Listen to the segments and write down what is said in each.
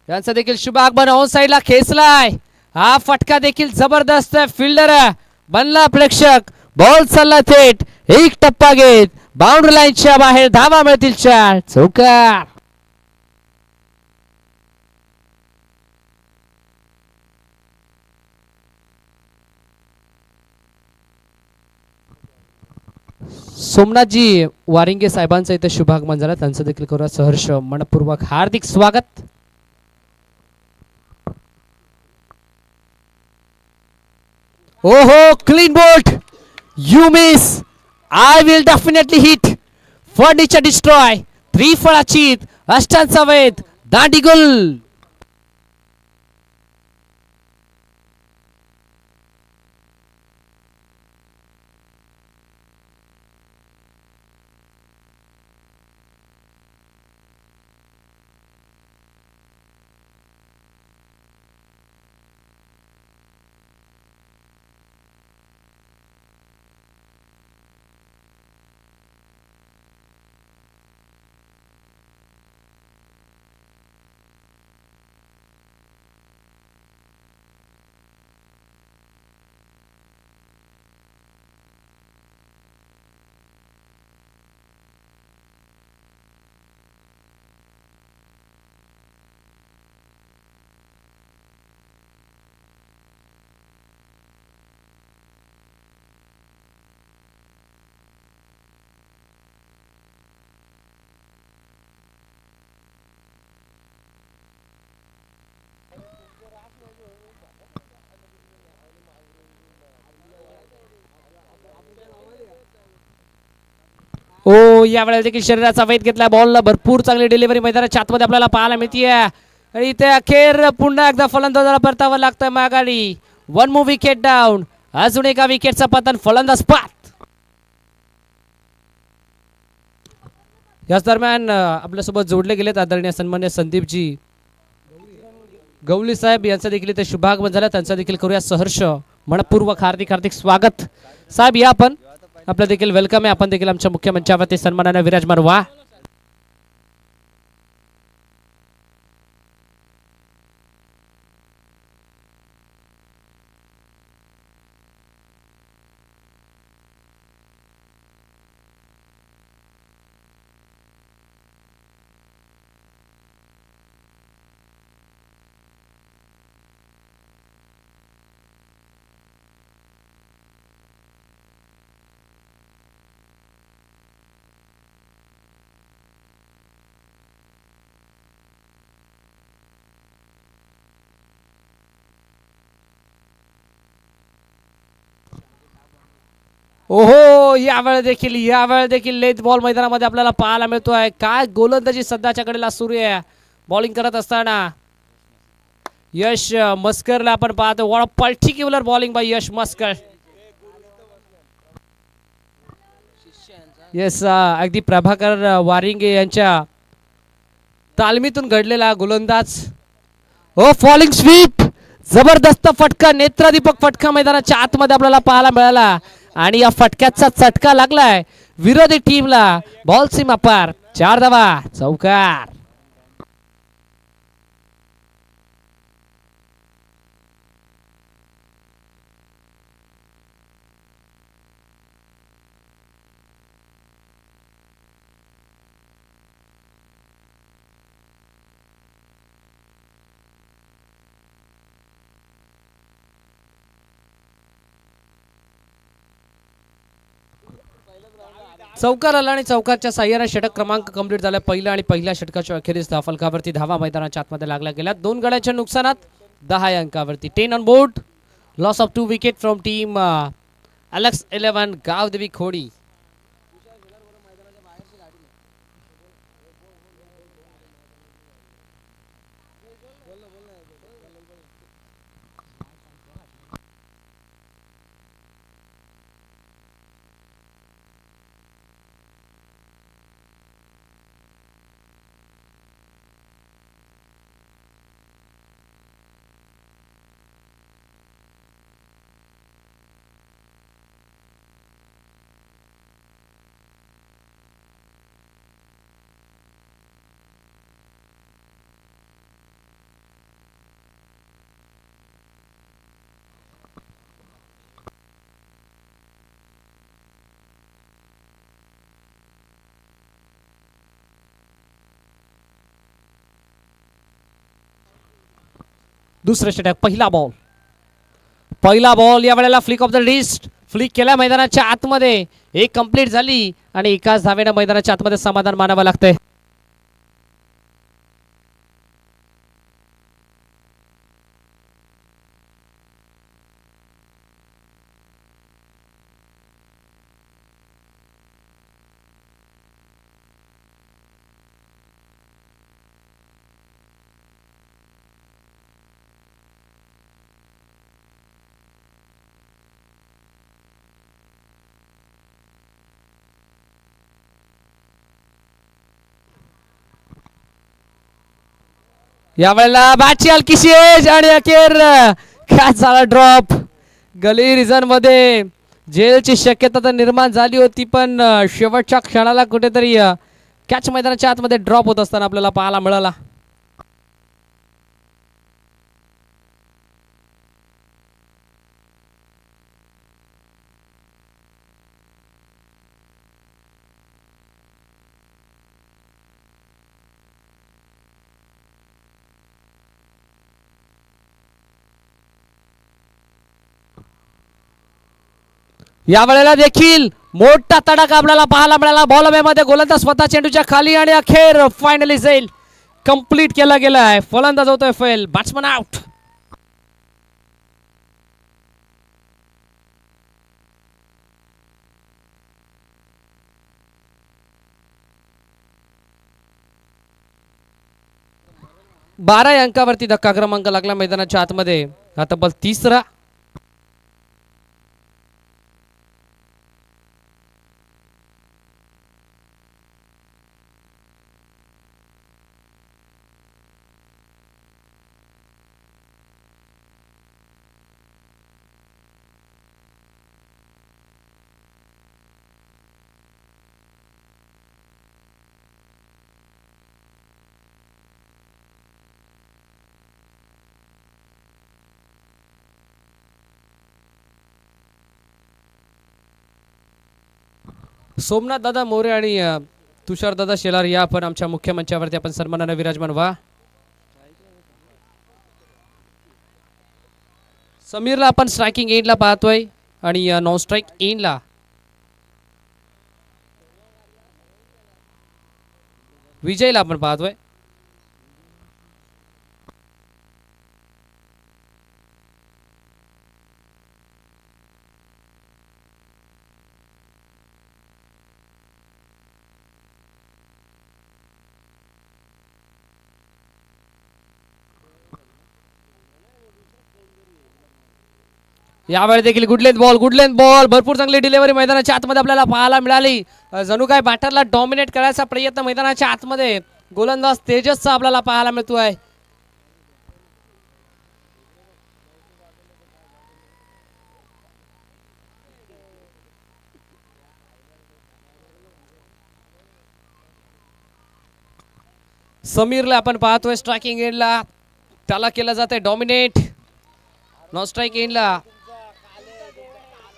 यांचा देखील शुभ आगमन ऑन साइडला खेचलाय. हा फटका देखील जबरदस्त फिल्डर बनला प्रेक्षक. बॉल चालला थेट एक टप्पा घेत बाउंड्री लाईनच्या बाहेर. धावा मिळतील 4. चौकार. सोमनाथजी वारिंगे साहेबांचं इथे शुभागमन झालं. त्यांचं देखील करूया सहर्ष मनपूर्वक हार्दिक स्वागत. ओहो clean bowled. You miss. I will definitely hit. Furniture destroy. त्रिफळाचीत अष्टांचा वेध दांडीगुल. ओ यावेळेला देखील शरीराचा वेध घेतला. बॉलला भरपूर चांगली डिलिव्हरी मैदानाच्या आतमध्ये आपल्याला पाहायला मिळतीये. आणि इथे अखेर पुन्हा एकदा फलंदाजाला परतावं लागतंय माघारी. 1 मूव विकेट डाऊन. अजून एका विकेटचा पतन. फलंदाज पात. याच दरम्यान आपल्यासोबत जोडले गेलेत आदरणीय सन्मान्य संदीपजी गवली साहेब यांचा देखील इथे शुभागमन झालं. त्यांचा देखील करूया सहर्ष मनपूर्वक हार्दिक हार्दिक स्वागत. साहेब या आपण. आपलं देखील वेलकम आहे. आपण देखील आमच्या मुख्य मंचावरती सन्मानाने विराजमान व्हा. ओहो यावेळेला देखील लेथ बॉल मैदानामध्ये आपल्याला पाहायला मिळतोय. काय गोलंदाजी सध्याच्या कडेला सुरू आहे. बॉलिंग करत असताना यश मस्करला आपण पाहतो. What particular bowling by Yash Maskar. Yes अगदी प्रभाकर वारिंगे यांच्या तालमीतून घडलेला गोलंदाज. Oh falling sweep. जबरदस्त फटका. नेत्रदीपक फटका मैदानाच्या आतमध्ये आपल्याला पाहायला मिळाला. आणि या फटक्याचा चटका लागलाय विरोधी टीमला. बॉल सीमा पार. 4 धावा. चौकार. चौकार आला आणि चौकारच्या साह्याने षटक क्रमांक कंप्लीट झाला. पहिल्या षटकाच्या अखेरीस फलकावरती धावा मैदानाच्या आतमध्ये लागल्या गेल्या. 2 गड्यांच्या नुकसानात 10 अंकावरती. 10 on board. Loss of 2 wicket from team Alex 11 Gavdevi Khodi. दुसरं षटक. पहिला बॉल या वेळेला flick off the wrist. Flick केल्या मैदानाच्या आतमध्ये. एक कंप्लीट झाली आणि एकाच धावेनं मैदानाच्या आतमध्ये समाधान मानावं लागतंय. यावेळेला बॅटची हलकीशी एज आणि अखेर कॅच झाला ड्रॉप. गली रिझन मध्ये जेलची शक्यता तर निर्माण झाली होती, पण शेवटच्या क्षणाला कुठेतरी कॅच मैदानाच्या आतमध्ये ड्रॉप होत असताना आपल्याला पाहायला मिळाला. या वेळेला देखील मोठा तडाखा आपल्याला पाहायला मिळाला. बॉल मध्ये गोलंदाज स्वतः चेंडूच्या खाली आणि अखेर फायनली जाईल कंप्लीट केला गेलाय. फलंदाज होतोय फेल. Batsman out. बारा अंकावरती धक्का क्रमांक लागला मैदानाच्या आतमध्ये. हा तब्बल तिसरा. सोमनाथ दादा मोरे आणि तुषार दादा शेलार या आपण आमच्या मुख्य मंचावरती आपण सन्मानाने विराजमान व्हा. समीरला आपण स्ट्रायकिंग एंडला पाहतोय आणि नॉन स्ट्राईक एंडला विजयला आपण पाहतोय. यावेळी देखील गुडलेंथ बॉल भरपूर चांगली डिलिव्हरी मैदानाच्या आतमध्ये आपल्याला पाहायला मिळाली. जणू काय बॅटरला डॉमिनेट करायचा प्रयत्न मैदानाच्या आतमध्ये गोलंदाज तेजसचा आपल्याला पाहायला मिळतोय. समीरला आपण पाहतोय स्ट्रायकिंग एंडला. त्याला केलं जातंय डॉमिनेट. नॉन स्ट्राईक एंडला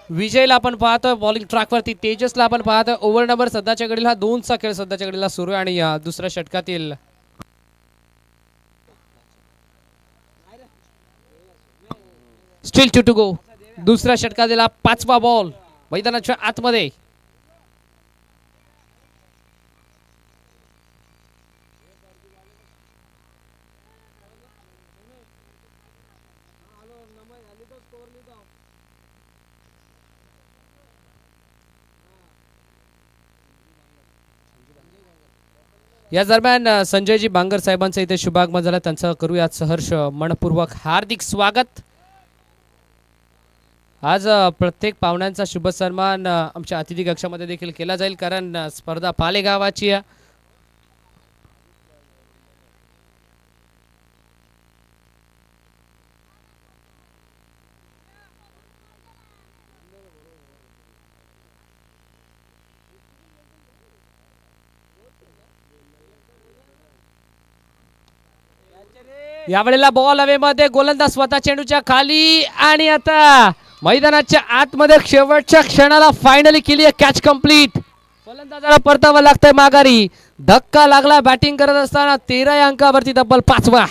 विजयला आपण पाहतोय बॉलिंग ट्रॅकवरती. तेजसला आपण पाहतोय ओव्हर नंबर सध्याच्या घडीला 2चा खेळ सध्याच्या घडीला सुरू आहे आणि दुसऱ्या षटकातील स्टील 2 टू गो. दुसऱ्या षटकातील 5वा बॉल मैदानाच्या आतमध्ये. या दरम्यान संजयजी बांगर साहेबांचं इथे शुभागमन झालं. त्यांचं करूया सहर्ष मनपूर्वक हार्दिक स्वागत. आज प्रत्येक पाहुण्यांचा शुभ सन्मान आमच्या अतिथी कक्षामध्ये देखील केला जाईल, कारण स्पर्धा पालेगावाची आहे. यावेळेला बॉल हवेमध्ये. गोलंदाज स्वतः चेंडूच्या खाली आणि आता मैदानाच्या आतमध्ये शेवटच्या क्षणाला फायनली केली आहे कॅच कंप्लीट. फलंदाजाला परतावं लागतंय माघारी. धक्का लागला बॅटिंग करत असताना. 13 अंकावरती तब्बल 5वा.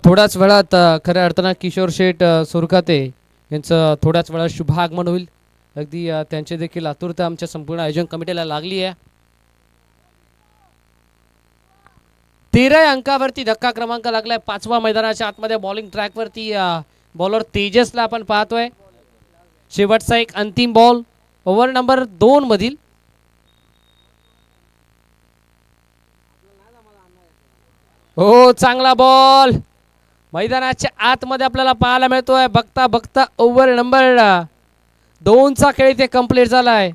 थोड्याच वेळात खऱ्या अर्थानं किशोर शेठ सुरखाते यांचं थोड्याच वेळात शुभागमन होईल. अगदी त्यांचे देखील आतुरता आमच्या संपूर्ण आयोजन कमिटीला लागली आहे. 13 अंकावरती धक्का क्रमांक लागलाय. 5व्या मैदानाच्या आतमध्ये बॉलिंग ट्रॅकवरती बॉलर तेजसला आपण पाहतोय. शेवटचा एक अंतिम बॉल ओव्हर नंबर 2 मधील. हो, चांगला बॉल मैदानाच्या आतमध्ये आपल्याला पाहायला मिळतोय. बघता बघता ओव्हर नंबर 2 चा खेळ इथे कंप्लीट झालाय.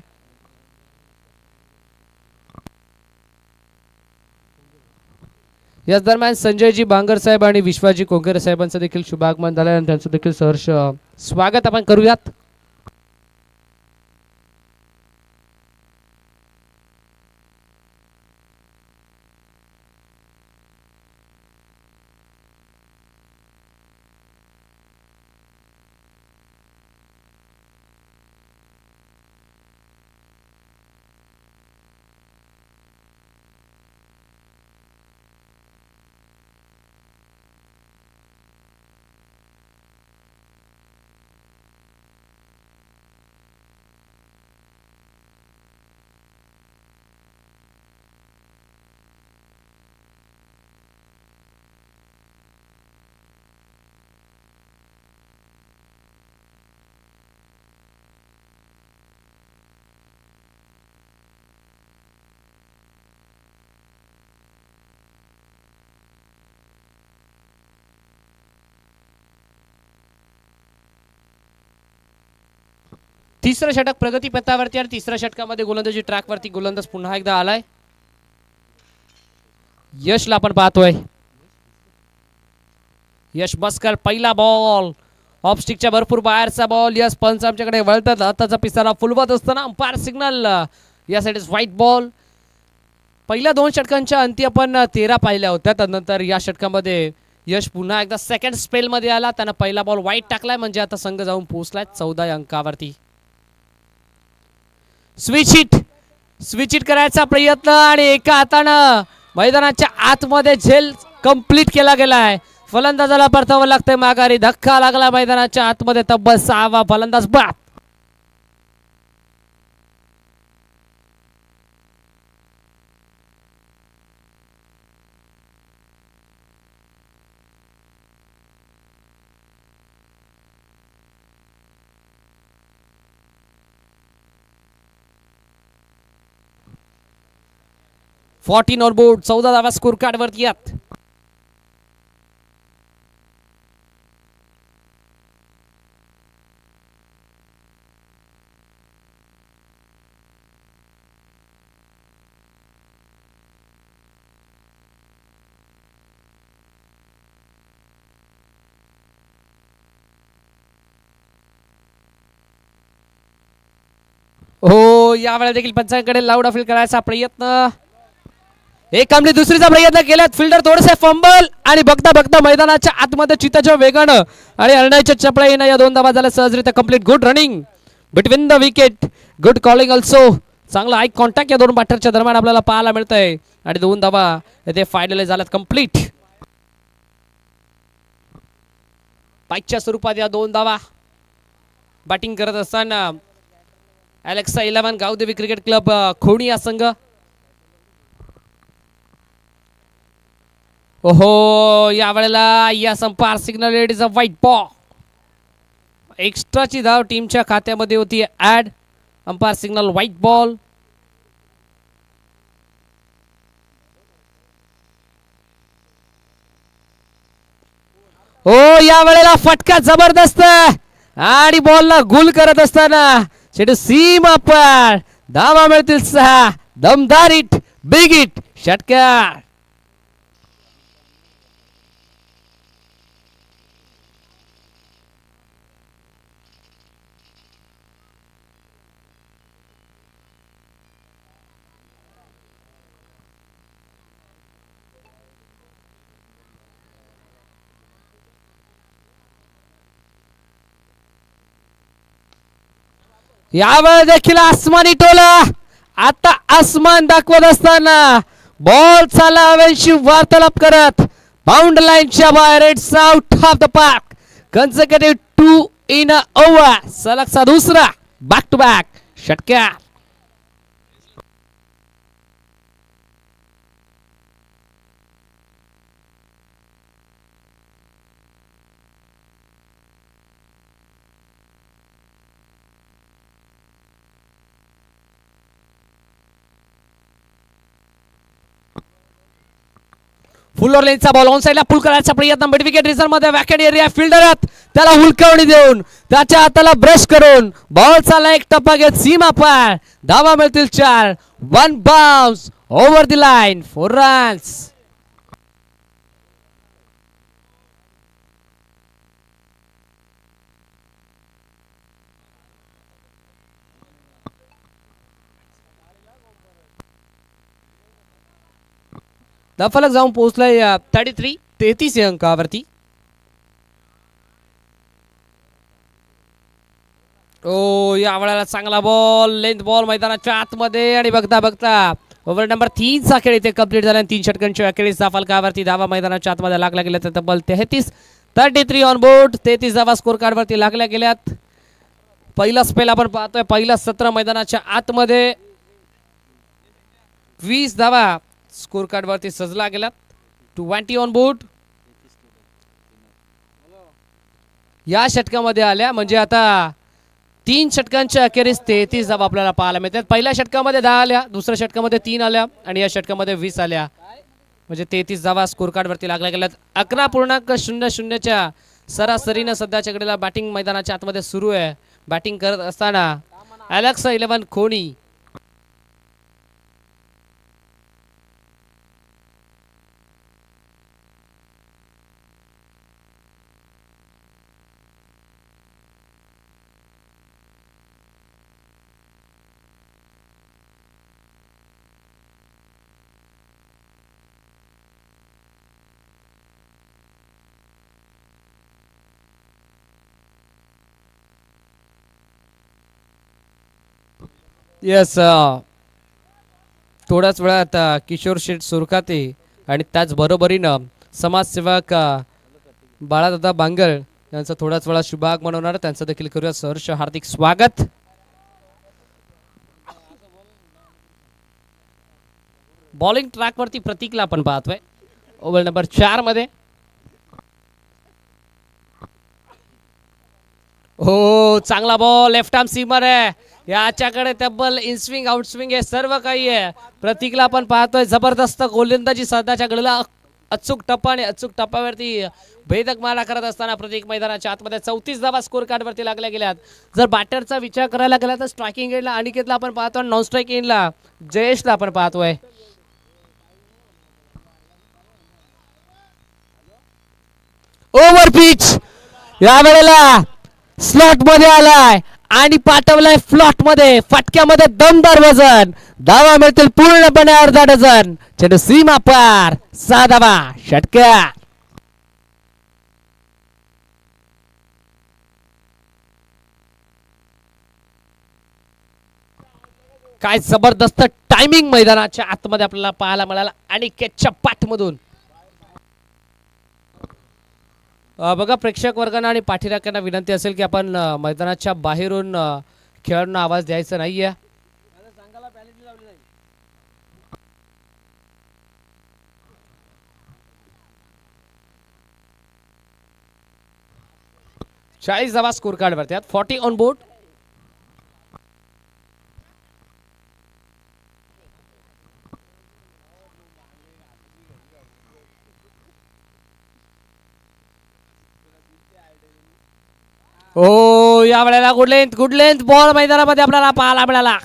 याच दरम्यान संजयजी बांगर साहेब आणि विश्वाजी कोंकेरे साहेबांचं देखील शुभागमन झालंय आणि त्यांचं देखील सहर्ष स्वागत आपण करूयात. तिसरं षटक प्रगती पथावरती आणि तिसऱ्या षटकामध्ये गोलंदाजी ट्रॅकवरती गोलंदाज पुन्हा एकदा आलाय. यशला आपण पाहतोय. यश बसकर पहिला बॉल ऑफ स्टिकच्या भरपूर बाहेरचा बॉल. यश पंच आमच्याकडे वळतात. हाताचा पिसारा फुलवत असताना अंपायर सिग्नल यासाठी व्हाईट बॉल. पहिल्या 2 षटकांच्या अंती आपण 13 पाहिल्या होत्या. त्यानंतर या षटकामध्ये यश पुन्हा एकदा सेकंड स्पेल मध्ये आला. त्यानं पहिला बॉल वाईट टाकलाय म्हणजे आता संघ जाऊन पोहोचलाय 14 अंकावरती. स्विच हिट करायचा प्रयत्न आणि एका हातानं मैदानाच्या आतमध्ये झेल कंप्लीट केला गेलाय. फलंदाजाला परतावं लागतंय माघारी. धक्का लागला मैदानाच्या आतमध्ये. तब्बल 6वा फलंदाज बाद. $14 ऑन बोर्ड. 14 धावा स्कोर कार्ड वरती आहेत. हो, यावेळेला देखील पंचांकडे लाऊड अपील करायचा प्रयत्न. एक आमली दुसरीचा प्रयत्न केल्यात. फिल्डर थोडेसे फंबल आणि बघता बघता मैदानाच्या आतमध्ये चिताच्या वेगानं आणि अरण्याच्या चपळाईनं या 2 धावा झाल्या सहजरित्या complete. Good running between the wicket. Good calling also. चांगला आय कॉन्टॅक्ट या 2 बॅटरच्या दरम्यान आपल्याला पाहायला मिळतंय आणि 2 धावा इथे फायनल झाल्यात कंप्लीट. पाईकच्या स्वरूपात या 2 धावा. बॅटिंग करत असताना Alexa 11 Gavdevi cricket club Khoni या संघ. ओहो, यावेळेला या umpire signal it is a wide ball. एक्स्ट्राची धाव टीमच्या खात्यामध्ये होती add. Umpire signal wide ball. हो, यावेळेला फटका जबरदस्त आणि बॉलला गुल करत असताना शेवटी सीमा पार. धावा मिळतील 6. दमदार हिट, बिग हिट, षटकार. यावेळी देखील आसमानी टोला आता आसमान दाखवत असताना बॉल चाला हवेशी वार्तालाप करत बाउंड्री लाईनच्या बाहेर. It's out of the park. Consecutive 2 in a over. सलगचा दुसरा बॅक टू बॅक षटकार. फुल लेनचा बॉल ऑन साइडला पुल करायचा प्रयत्न. मिड विकेट रिझर्व मध्ये वॅकेट एरिया. फिल्डर त्याला हुलकावणी देऊन त्याच्या हाताला ब्रश करून बॉल चालला एक टप्पा घेत सीमा पार. धावा मिळतील 4. 1 bounce over the line. 4 runs. फलक जाऊन पोहोचलाय 33 या अंकावरती. ओ या वेळेला चांगला बॉल. लेंथ बॉल मैदानाच्या आतमध्ये. आणि बघता बघता ओव्हर नंबर 3 चा खेळ इथे कंप्लीट झाला. 3 षटकांच्या अखेरीस फलकावरती धावा मैदानाच्या आतमध्ये लागल्या गेल्या. तर तब्बल 33 ऑन बोर्ड. 33 धावा स्कोर कार्ड वरती लागल्या गेल्यात. पहिला स्पेल आपण पाहतोय. पहिला सत्र मैदानाच्या आतमध्ये 20 धावा स्कोर कार्ड वरती सजला गेला. 20 ऑन बोर्ड या षटकामध्ये आल्या. म्हणजे आता 3 षटकांच्या अखेरीस 33 धावा आपल्याला पाहायला मिळतात. पहिल्या षटकामध्ये 10 आल्या, दुसऱ्या षटकामध्ये 3 आल्या आणि या षटकामध्ये 20 आल्या. म्हणजे 33 धावा स्कोर कार्ड वरती लागल्या गेल्यात. 11.00च्या सरासरीनं सध्याच्या घडीला बॅटिंग मैदानाच्या आतमध्ये सुरू आहे. बॅटिंग करत असताना अलेक्स 11 खोनी. येस थोड्याच वेळात किशोर शेठ सुरकाते आणि त्याचबरोबरीनं समाजसेवक बाळादादा बांगल यांचं थोड्याच वेळा शुभागमन होणार. त्यांचं देखील करूया सहर्ष हार्दिक स्वागत. बॉलिंग ट्रॅक वरती प्रतीकला आपण पाहतोय ओव्हर नंबर 4 मध्ये. हो चांगला बॉल. लेफ्ट आर्म सीमर आहे. याच्याकडे तब्बल इनस्विंग आउटस्विंग हे सर्व काही आहे. प्रतीकला आपण पाहतोय जबरदस्त गोलंदाजी सध्याच्या घडीला. अचूक टप्पा आणि अचूक टप्प्यावरती भेदक मारा करत असताना प्रतीक मैदानाच्या आतमध्ये 34 धावा स्कोर कार्ड वरती लागल्या गेल्यात. जर बॅटरचा विचार करायला गेला तर स्ट्रायकिंग एंडला अनिकेतला आपण पाहतोय. नॉन स्ट्राईक एंडला जयेशला आपण पाहतोय. ओव्हर पिच या वेळेला स्लॉट मध्ये आलाय आणि पाठवलाय फ्लॉट मध्ये. फटक्यामध्ये दमदार वजन. धावा मिळतील पूर्णपणे अर्धा डझन. चेंडू सीमा पार. 6 धावा षटकार. काय जबरदस्त टायमिंग मैदानाच्या आतमध्ये आपल्याला पाहायला मिळाला आणि केचच्या पाठमधून. बघा प्रेक्षक वर्गांना आणि पाठीराख्यांना विनंती असेल की आपण मैदानाच्या बाहेरून खेळाडूंना आवाज द्यायचा नाहीये. चाळीस धावा स्कोर कार्ड वरती 40 ऑन बोर्ड. ओ या वेळेला गुड लेंथ बॉल मैदानामध्ये आपल्याला पाहायला मिळाला.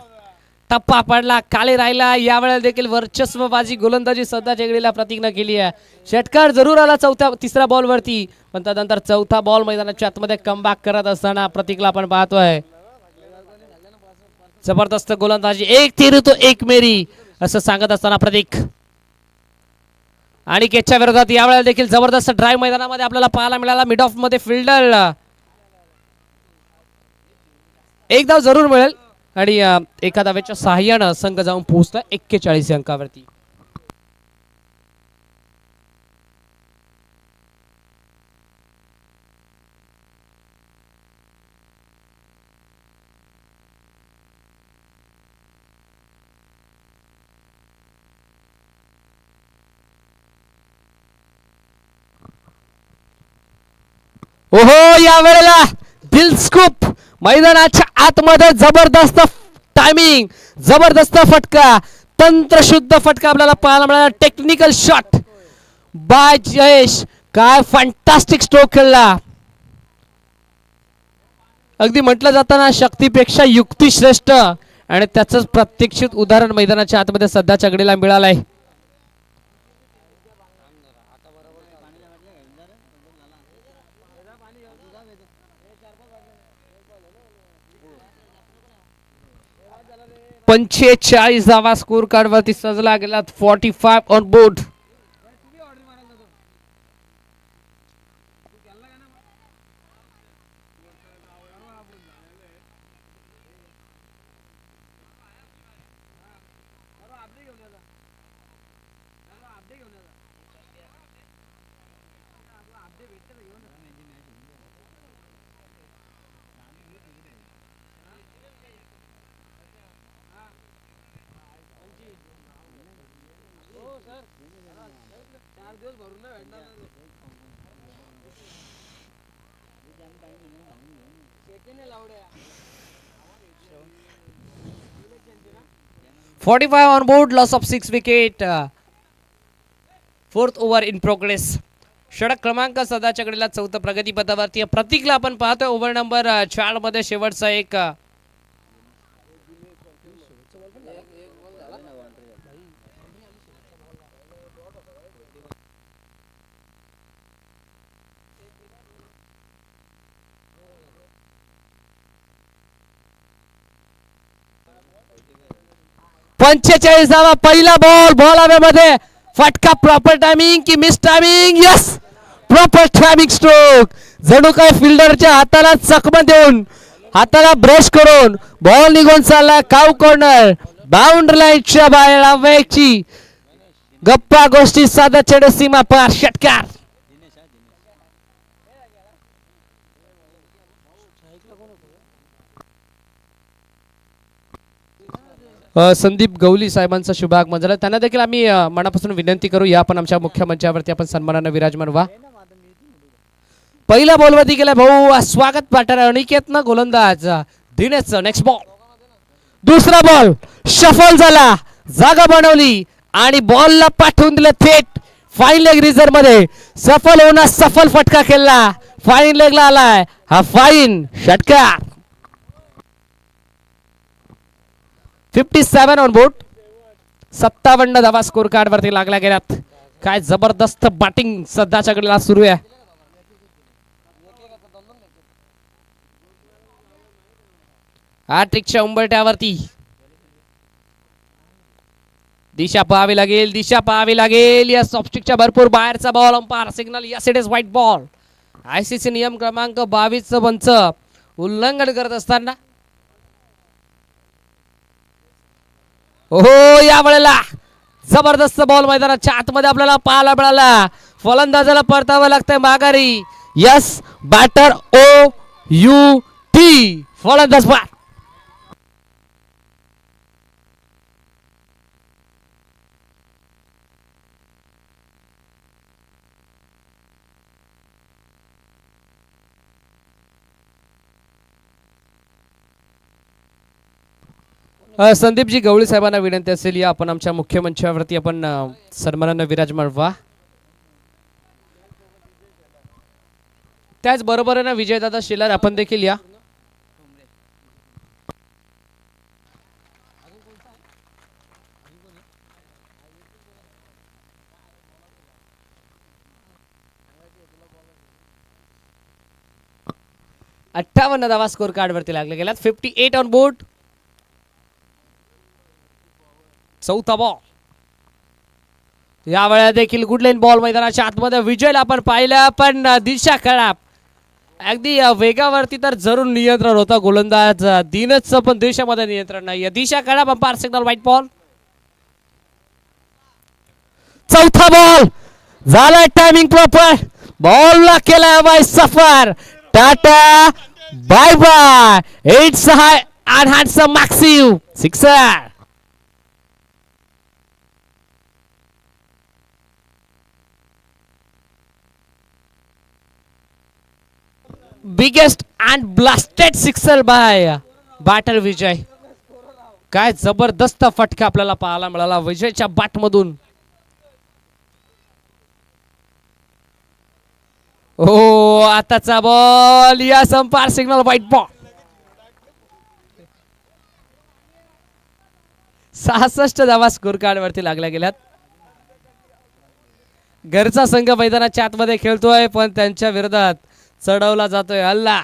टप्पा पडला, खाली राहिला. या वेळेला देखील वर्चस्वबाजी गोलंदाजी सध्याच्या घडीला प्रतीकनं केली आहे. षटकार जरूर आला तिसऱ्या बॉल वरती, पण त्यानंतर चौथा बॉल मैदानाच्या आतमध्ये कमबॅक करत असताना प्रतीकला आपण पाहतोय. जबरदस्त गोलंदाजी. एक तीर तो एक मेरी असं सांगत असताना प्रतीक. आणि केचच्या विरोधात या वेळेला देखील जबरदस्त ड्राईव्ह मैदानामध्ये आपल्याला पाहायला मिळाला. मिड ऑफ मध्ये फिल्डर एक धाव जरूर मिळेल आणि एका धावेच्या सहाय्यानं संघ जाऊन पोहोचला 41 अंकावरती. ओहो या वेळेला दिल स्कूप मैदानाच्या आतमध्ये जबरदस्त टायमिंग जबरदस्त फटका तंत्रशुद्ध फटका आपल्याला पाहायला मिळाला टेक्निकल शॉट बाय जयेश काय फॅन्टास्टिक स्ट्रोक खेळला अगदी म्हटलं जाताना शक्तीपेक्षा युक्ती श्रेष्ठ आणि त्याचंच प्रत्यक्षित उदाहरण मैदानाच्या आतमध्ये सध्याच्या घडीला मिळालंय पंचेचाळीस धावा स्कोर कार्ड वरती सजला गेला 45 on board Forty five on board, loss of 6 wicket. Fourth over in progress. षटक क्रमांक सदाच्या कडेला चौथं प्रगतीपथावरती प्रतीकला आपण पाहतोय ओव्हर नंबर 4 मध्ये शेवटचा एक पंचेचाळीस धावा पहिला बॉल हवेमध्ये फटका प्रॉपर टायमिंग की miss timing yes proper timing stroke जणू काय फिल्डरच्या हाताला चकमा देऊन हाताला ब्रश करून बॉल निघून चालला काव कॉर्नर बाउंड्री लाईनच्या बाहेर लावायची गप्पा गोष्टी साधा चढ सीमा पार षटकार संदीप गवली साहेबांचा शुभागमन झाला त्यांना देखील आम्ही मनापासून विनंती करू या आपण आमच्या मुख्य मंचावरती आपण सन्मानानं विराजमान व्हा पहिला बॉलवरती गेला भाऊ स्वागत पाठार अनिकेत ना गोलंदाज दिनेश नेक्स्ट बॉल दुसरा बॉल शफल झाला जागा बनवली आणि बॉलला पाठवून दिलं थेट फाईन लेग रिझर्व मध्ये सफल होणार सफल फटका खेळला फाईन लेगला आलाय हा फाईन षटकार 57 ऑन बोर्ड 57 धावा स्कोर कार्ड वरती लागल्या गेल्यात काय जबरदस्त बॅटिंग सध्याच्या घडीला सुरू आहे हॅट्रिकच्या उंबरठ्यावरती दिशा पाहावी लागेल या सॉफ्टिकच्या भरपूर बाहेरचा ball umpire signal yes it is white ball ICC नियम क्रमांक 22 पंच उल्लंघन करत असताना ओहो या वेळेला जबरदस्त बॉल मैदानाच्या आतमध्ये आपल्याला पाहायला मिळाला फलंदाजाला परतावं लागतंय माघारी yes batter O U T फलंदाज बाद संदीपजी गवळी साहेबांना विनंती असेल या आपण आमच्या मुख्य मंचावरती आपण सन्मानानं विराजमान व्हा त्याचबरोबर ना विजयदादा शिलार आपण देखील या अठ्ठावन्न धावा स्कोर कार्ड वरती लागले गेल्यात 58 ऑन बोर्ड चौथा बॉल या वेळेला देखील गुडलेन बॉल मैदानाच्या आतमध्ये विजयला आपण पाहिलं पण दिशा खराब अगदी वेगावरती तर जरूर नियंत्रण होता गोलंदाज दिनचं पण दिशामध्ये नियंत्रण नाहीये दिशा खराब अंपायर सिग्नल व्हाईट बॉल चौथा बॉल झाला टायमिंग प्रॉपर बॉलला केला बाय सफर tata bye bye it's high and handsome massive sixer biggest and blasted sixer by batter Vijay. काय जबरदस्त फटका आपल्याला पाहायला मिळाला विजयच्या बॅट मधून. हो आताचा बॉल या संपार सिग्नल व्हाईट बॉल. 66 धावा स्कोर कार्ड वरती लागल्या गेल्यात. घरचा संघ मैदानाच्या आतमध्ये खेळतोय पण त्यांच्या विरोधात चढवला जातोय हल्ला.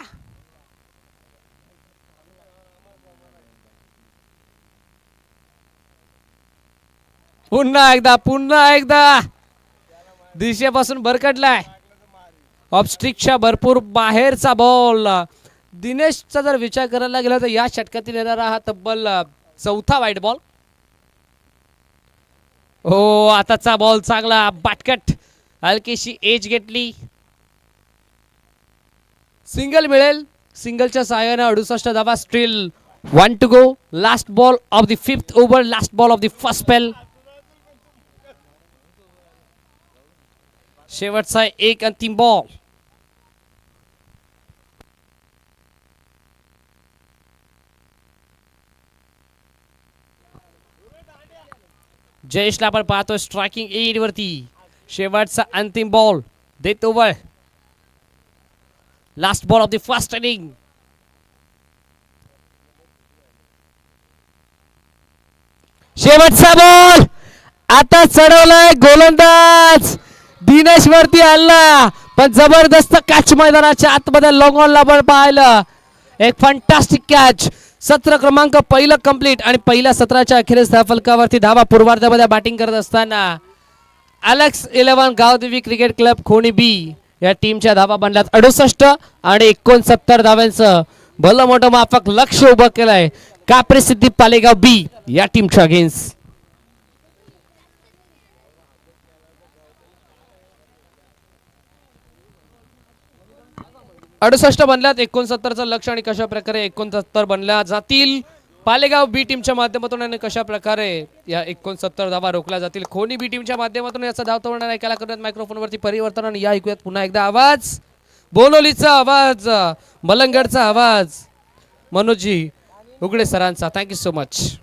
पुन्हा एकदा दिशेपासून भरकटलाय. ऑफस्ट्रिकच्या भरपूर बाहेरचा बॉल. दिनेशचा जर विचार करायला गेला तर या षटकातील येणारा हा तब्बल चौथा वाईट बॉल. हो आताचा बॉल चांगला बाटकट हलकीशी एज घेतली. सिंगल मिळेल. सिंगलच्या सहाय्याने 68 धावा. Still 1 to go. Last ball of the 5th over. Last ball of the first spell. शेवटचा एक अंतिम बॉल. जयेशला आपण पाहतोय स्ट्रायकिंग एज वरती. शेवटचा अंतिम ball death over. Last ball of the first inning. शेवटचा बॉल. आता चढवलाय गोलंदाज दिनेश वरती हल्ला पण जबरदस्त कॅच मैदानाच्या आतमध्ये लॉंग ऑन ला पाहिलं. एक फंटास्टिक कॅच. सत्र क्रमांक पहिलं कंप्लीट आणि पहिल्या सत्राच्या अखेरीस त्या फलकावरती धावा पूर्वार्धामध्ये बॅटिंग करत असताना Alex 11 Gavdevi cricket club Khoni बी या टीमच्या धावा बनल्यात 68 आणि 69 धाव्यांचं भलं मोठं माफक लक्ष उभं केलंय कापरे सिद्धी पालेगाव बी या टीमच्या अगेन्स्ट. अडुसष्ट बनल्यात 69चं लक्ष आणि कशा प्रकारे 69 बनल्या जातील पालेगाव बी टीमच्या माध्यमातून आणि कशा प्रकारे या 69 धावा रोखल्या जातील खोनी बी टीमच्या माध्यमातून याचा धाव तोडणार ऐकायला करण्यात मायक्रोफोनवरती परिवर्तन. आणि या ऐकूयात पुन्हा एकदा आवाज बोलोलीचा आवाज मलंगडचा आवाज मनोजी उगडे सरांचा. Thank you so much.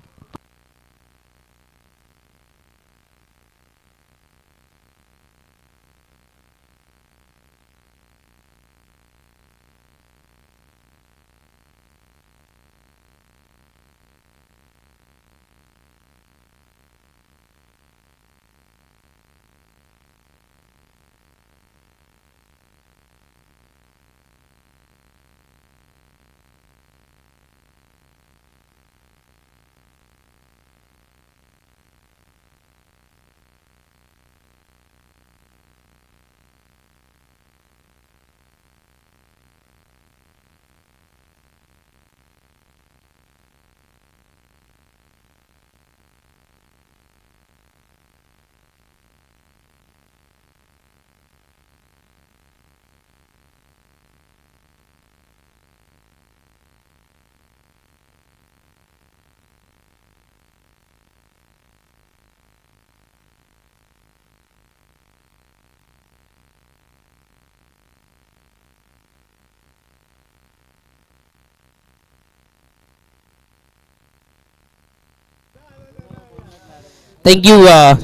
थँक्यू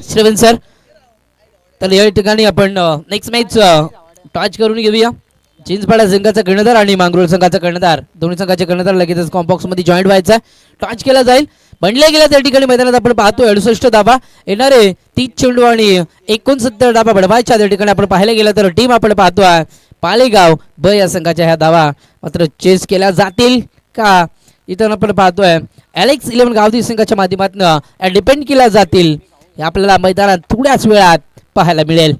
श्रवण सर. तर या ठिकाणी आपण नेक्स्ट मॅच टॉच करून घेऊया. चिंचपाडा संघाचा कर्णधार आणि मांगरोळ संघाचा कर्णधार दोन्ही संघाचे कर्णधार लगेचच कॉम्बॉक्स मध्ये जॉईंट व्हायचा. टॉच केला जाईल. बनल्या गेल्या त्या ठिकाणी मैदानात आपण पाहतोय 68 धावा येणारे 30 चेंडू आणि 69 धावा बडवायच्या. त्या ठिकाणी आपण पाहायला गेलं तर टीम आपण पाहतोय पालेगाव ब या संघाच्या ह्या धावा मात्र चेस केल्या जातील का इथं आपण पाहतोय अलेक्स 11 गावदेवी संघाच्या माध्यमातून डिपेंड केल्या जातील हे आपल्याला मैदानात थोड्याच वेळात पाहायला मिळेल.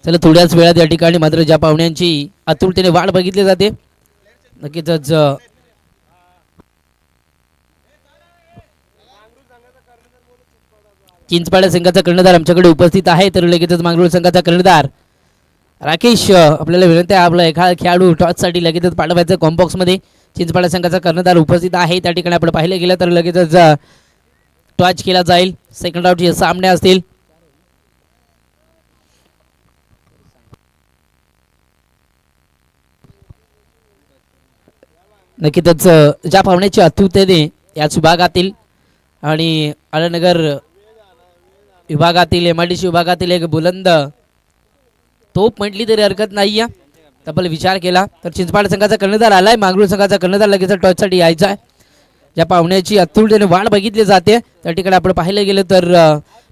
चला थोड्याच वेळात या ठिकाणी मात्र ज्या पाहुण्यांची आतुरतेने वाट बघितली जाते नक्कीच चिंचपाडा संघाचा कर्णधार आमच्याकडे उपस्थित आहे. तर लगेचच मांगरोळ संघाचा कर्णधार राकेश आपल्याला विनंती आहे आपला एखादा खेळाडू टॉससाठी लगेचच पाठवायचं कॉम्बॉक्समध्ये. चिंचपाडा संघाचा कर्णधार उपस्थित आहे त्या ठिकाणी आपण पाहिलं गेलं तर लगेचच टॉच केला जाईल. सेकंड राऊंडचे सामने असतील. नक्कीच ज्या पाहुण्याची अत्युत्तने याच विभागातील आणि आळनगर विभागातील MIDC विभागातील एक बुलंद तोप म्हटली तरी हरकत नाही आहे. तब्बल विचार केला तर चिंचपाड संघाचा कर्णधार आलाय. मांगरूळ संघाचा कर्णधार लगेच टॉचसाठी यायचा आहे. ज्या पाहुण्याची अतुलतेने वाढ बघितली जाते त्या ठिकाणी आपण पाहिलं गेलं तर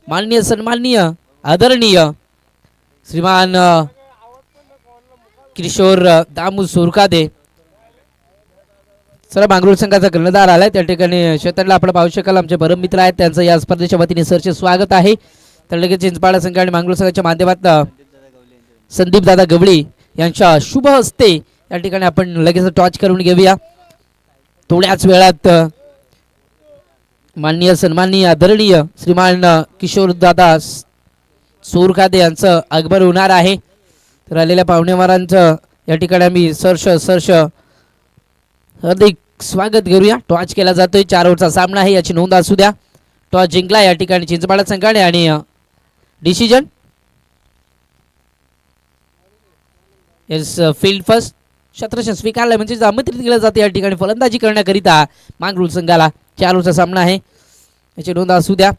माननीय सन्माननीय आदरणीय श्रीमान किशोर दामू सुरकादे सर मांगरूळ संघाचा कर्णधार आलाय. त्या ठिकाणी क्षेत्राला आपण पाहू शकाल आमचे परम मित्र आहेत त्यांचं या स्पर्धेच्या वतीने सरचे स्वागत आहे. तर लगेच चिंचपाडा संघ आणि मांगरूळ संघाच्या माध्यमातून संदीप दादा गवळी यांच्या शुभ हस्ते या ठिकाणी आपण लगेच टॉच करून घेऊया. थोड्याच वेळात माननीय सन्माननीय आदरणीय श्रीमान किशोर दादा सुरकादे यांचं आगमन होणार आहे. तर आलेल्या पाहुणेवारांचं या ठिकाणी आम्ही सरश हार्दिक स्वागत करूया. टॉच केला जातोय. 4 ओव्हरचा सामना आहे याची नोंद असू द्या. टॉस जिंकला या ठिकाणी चिंचपाडा संघाने आणि डिसिजन येस फील्ड फर्स्ट क्षेत्ररक्षण स्वीकारलं म्हणजे आमंत्रित केलं जाते या ठिकाणी फलंदाजी करण्याकरिता मांगरूळ संघाला. 4 ओव्हरचा सामना आहे याची नोंद असू द्या.